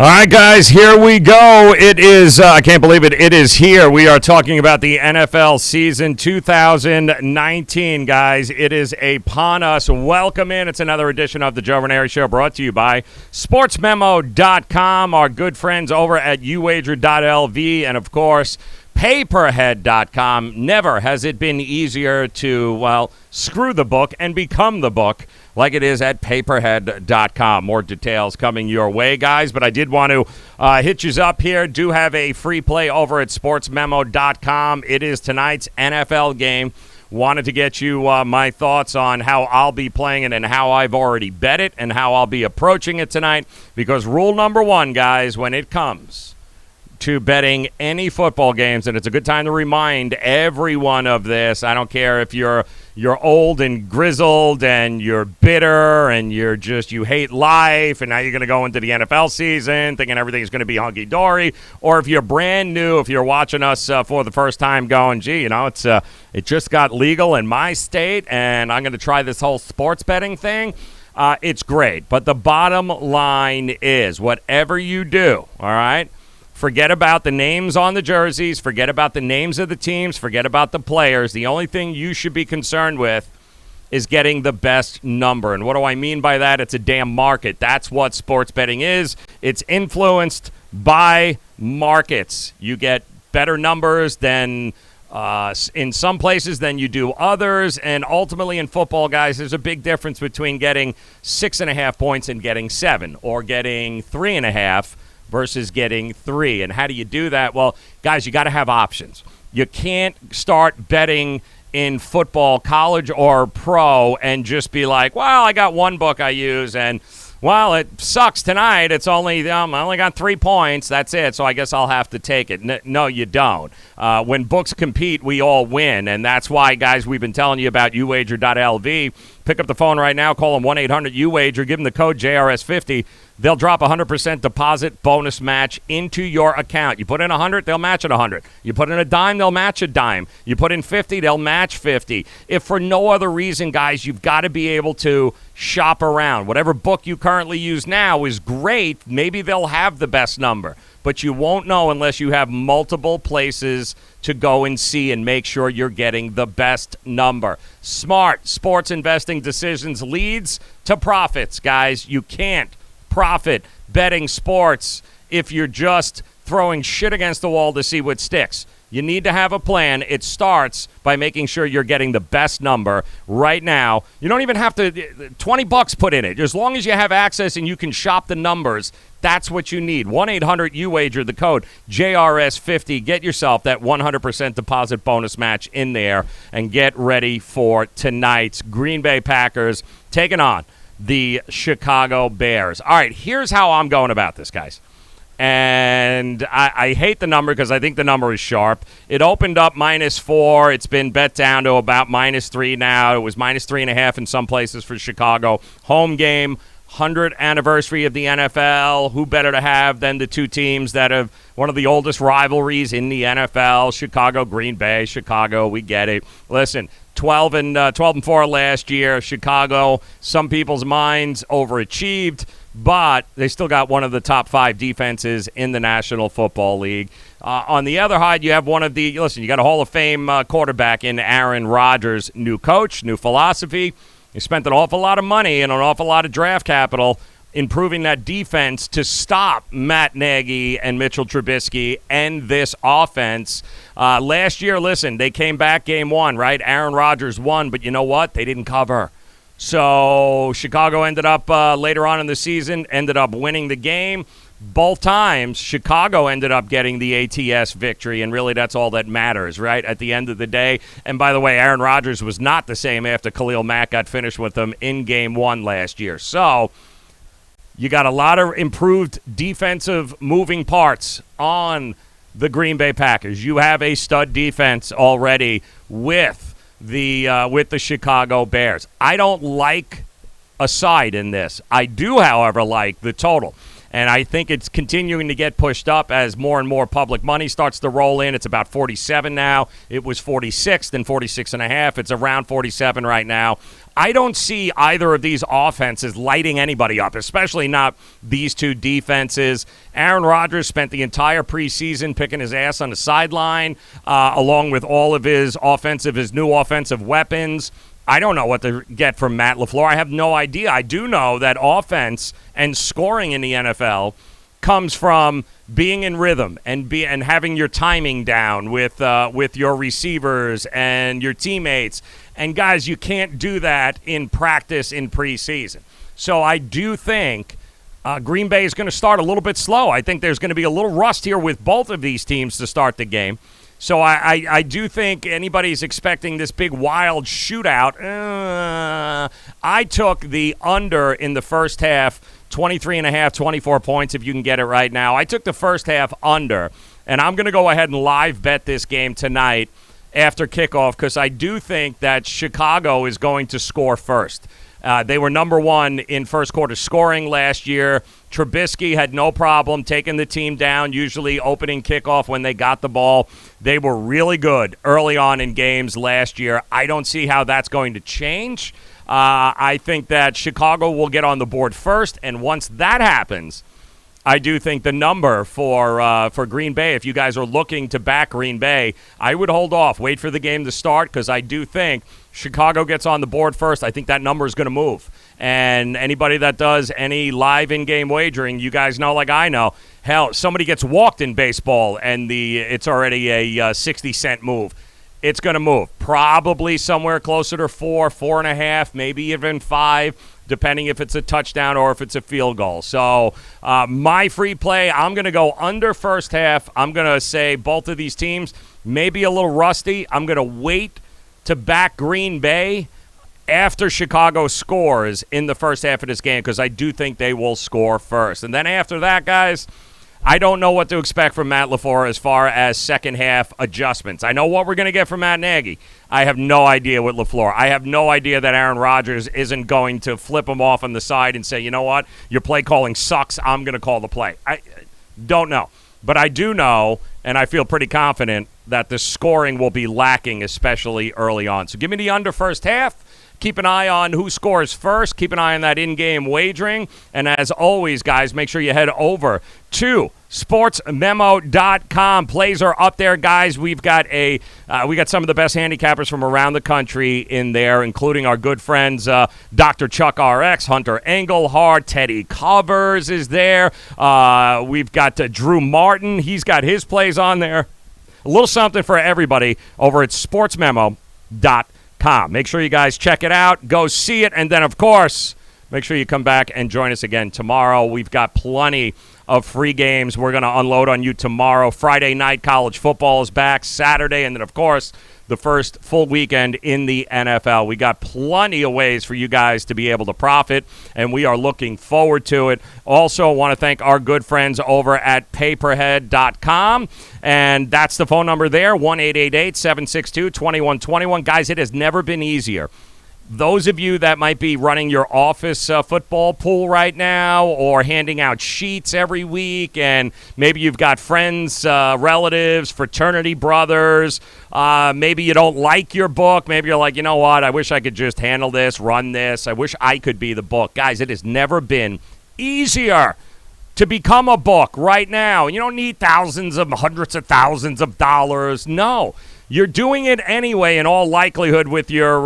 All right, guys, here we go. It is, I can't believe it, it is here. We are talking about the NFL season 2019, guys. It is upon us. Welcome in. It's another edition of the Joe Raineri Show, brought to you by SportsMemo.com, our good friends over at uwager.lv, and, of course, Paperhead.com. Never has it been easier to, well, screw the book and become the book like it is at Paperhead.com. More details coming your way, guys, but I did want to hit you up here. Do have a free play over at SportsMemo.com. It is tonight's NFL game. Wanted to get you my thoughts on how I'll be playing it and how I've already bet it and how I'll be approaching it tonight, because rule number one, guys, when it comes to betting any football games, and it's a good time to remind everyone of this. I don't care if you're old and grizzled and you're bitter and you hate life and now you're going to go into the NFL season thinking everything's going to be hunky-dory, or if you're brand new, if you're watching us for the first time going, gee, it just got legal in my state and I'm going to try this whole sports betting thing. It's great, but the bottom line is whatever you do, all right, forget about the names on the jerseys. Forget about the names of the teams. Forget about the players. The only thing you should be concerned with is getting the best number. And what do I mean by that? It's a damn market. That's what sports betting is. It's influenced by markets. You get better numbers than in some places than you do others. And ultimately in football, guys, there's a big difference between getting 6.5 points and getting 7, or getting 3.5 versus getting 3. And how do you do that? Well, guys, you got to have options. You can't start betting in football, college or pro, and just be like, well, I got one book I use, and, well, it sucks tonight. It's only, I only got 3 points. That's it, so I guess I'll have to take it. No, you don't. When books compete, we all win, and that's why, guys, we've been telling you about uwager.lv. Pick up the phone right now. Call them 1-800-UWAGER. Give them the code JRS50. They'll drop 100% deposit bonus match into your account. You put in 100, they'll match at 100. You put in a dime, they'll match a dime. You put in 50, they'll match 50. If for no other reason, guys, you've got to be able to shop around. Whatever book you currently use now is great. Maybe they'll have the best number, but you won't know unless you have multiple places to go and see and make sure you're getting the best number. Smart sports investing decisions leads to profits, guys. You can't profit betting sports if you're just throwing shit against the wall to see what sticks. You need to have a plan. It starts by making sure you're getting the best number right now. You don't even have to, $20 put in it. As long as you have access and you can shop the numbers, that's what you need. 1-800-UWAGER, the code JRS50. Get yourself that 100% deposit bonus match in there and get ready for tonight's Green Bay Packers taking on the Chicago Bears. All right, here's how I'm going about this, guys. And I hate the number because I think the number is sharp. It opened up -4. It's been bet down to about -3 now. It was -3.5 in some places for Chicago. Home game, 100th anniversary of the NFL. Who better to have than the two teams that have one of the oldest rivalries in the NFL? Chicago, Green Bay. Chicago, we get it. Listen, 12-4 last year. Chicago, some people's minds, overachieved, but they still got one of the top 5 defenses in the National Football League. On the other side, you have you got a Hall of Fame quarterback in Aaron Rodgers, new coach, new philosophy. He spent an awful lot of money and an awful lot of draft capital improving that defense to stop Matt Nagy and Mitchell Trubisky and this offense. Last year, listen, they came back game 1, right? Aaron Rodgers won, but you know what? They didn't cover. So Chicago ended up later on in the season, ended up winning the game. Both times, Chicago ended up getting the ATS victory, and really that's all that matters, right, at the end of the day. And by the way, Aaron Rodgers was not the same after Khalil Mack got finished with them in Game 1 last year. So you got a lot of improved defensive moving parts on the Green Bay Packers. You have a stud defense already with the Chicago Bears. I don't like a side in this. I do, however, like the total. And I think it's continuing to get pushed up as more and more public money starts to roll in. It's about 47 now. It was 46, then 46.5. It's around 47 right now. I don't see either of these offenses lighting anybody up, especially not these two defenses. Aaron Rodgers spent the entire preseason picking his ass on the sideline, along with all of his new offensive weapons. I don't know what to get from Matt LaFleur. I have no idea. I do know that offense and scoring in the NFL comes from being in rhythm and having your timing down with your receivers and your teammates. And, guys, you can't do that in practice in preseason. So I do think Green Bay is going to start a little bit slow. I think there's going to be a little rust here with both of these teams to start the game. So I do think anybody's expecting this big wild shootout. I took the under in the first half, 23.5, 24 points if you can get it right now. I took the first half under, and I'm going to go ahead and live bet this game tonight after kickoff because I do think that Chicago is going to score first. They were number 1 in first quarter scoring last year. Trubisky had no problem taking the team down, usually opening kickoff when they got the ball. They were really good early on in games last year. I don't see how that's going to change. I think that Chicago will get on the board first, and once that happens, I do think the number for Green Bay, if you guys are looking to back Green Bay, I would hold off. Wait for the game to start because I do think Chicago gets on the board first. I think that number is going to move. And anybody that does any live in-game wagering, you guys know like I know, hell, somebody gets walked in baseball and it's already a 60-cent move. It's going to move. Probably somewhere closer to 4, 4.5, maybe even 5. Depending if it's a touchdown or if it's a field goal. So my free play, I'm going to go under first half. I'm going to say both of these teams may be a little rusty. I'm going to wait to back Green Bay after Chicago scores in the first half of this game because I do think they will score first. And then after that, guys, I don't know what to expect from Matt LaFleur as far as second half adjustments. I know what we're going to get from Matt Nagy. I have no idea with LaFleur. I have no idea that Aaron Rodgers isn't going to flip him off on the side and say, you know what, your play calling sucks. I'm going to call the play. I don't know. But I do know, and I feel pretty confident, that the scoring will be lacking, especially early on. So give me the under first half. Keep an eye on who scores first. Keep an eye on that in-game wagering. And as always, guys, make sure you head over to SportsMemo.com. Plays are up there, guys. We've got some of the best handicappers from around the country in there, including our good friends Dr. Chuck RX, Hunter Engelhardt, Teddy Covers is there. We've got Drew Martin. He's got his plays on there. A little something for everybody over at SportsMemo.com. Make sure you guys check it out. Go see it. And then, of course, make sure you come back and join us again tomorrow. We've got plenty of free games we're going to unload on you tomorrow. Friday night college football is back. Saturday, and then, of course, the first full weekend in the NFL. We got plenty of ways for you guys to be able to profit, and we are looking forward to it. Also, want to thank our good friends over at paperhead.com, and that's the phone number there, 1-888-762-2121. Guys, it has never been easier. those of you that might be running your office football pool right now or handing out sheets every week, and maybe you've got friends, relatives, fraternity brothers, maybe you don't like your book. Maybe you're like, you know what, I wish I could just handle this, run this. I wish I could be the book. Guys, it has never been easier to become a book right now. You don't need hundreds of thousands of dollars. No. You're doing it anyway, in all likelihood, with your,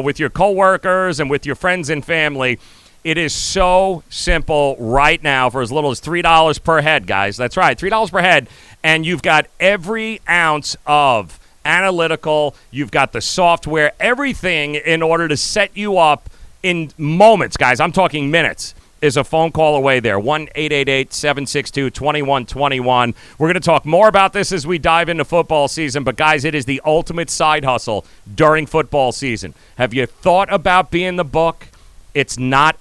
with your coworkers and with your friends and family. It is so simple right now for as little as $3 per head, guys. That's right, $3 per head, and you've got every ounce of analytical. You've got the software, everything in order to set you up in moments, guys. I'm talking minutes. Is a phone call away there, 1-888-762-2121. We're going to talk more about this as we dive into football season, but, guys, it is the ultimate side hustle during football season. Have you thought about being the book? It's not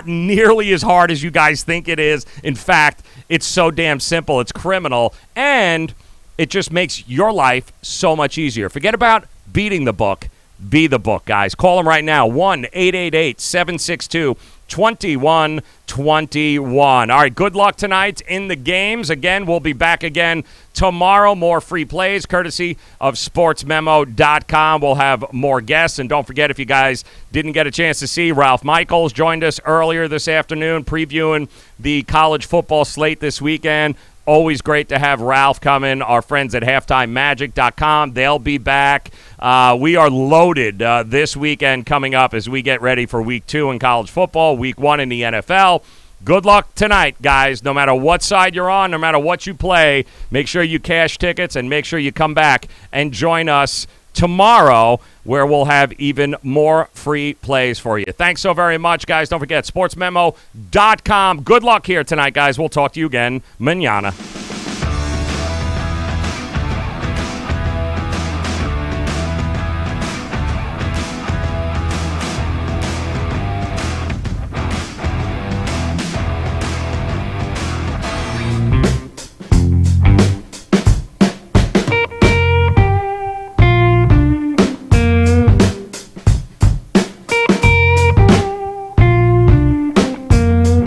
nearly as hard as you guys think it is. In fact, it's so damn simple. It's criminal, and it just makes your life so much easier. Forget about beating the book. Be the book, guys. Call them right now, 1-888-762-2121. All right, good luck tonight in the games. Again, we'll be back again tomorrow. More free plays courtesy of SportsMemo.com. We'll have more guests. And don't forget, if you guys didn't get a chance to see, Ralph Michaels joined us earlier this afternoon previewing the college football slate this weekend. Always great to have Ralph come in. Our friends at HalftimeMagic.com, they'll be back. We are loaded this weekend coming up as we get ready for Week 2 in college football, Week 1 in the NFL. Good luck tonight, guys. No matter what side you're on, no matter what you play, make sure you cash tickets and make sure you come back and join us tomorrow, where we'll have even more free plays for you. Thanks so very much, guys. Don't forget, SportsMemo.com. Good luck here tonight, guys. We'll talk to you again mañana.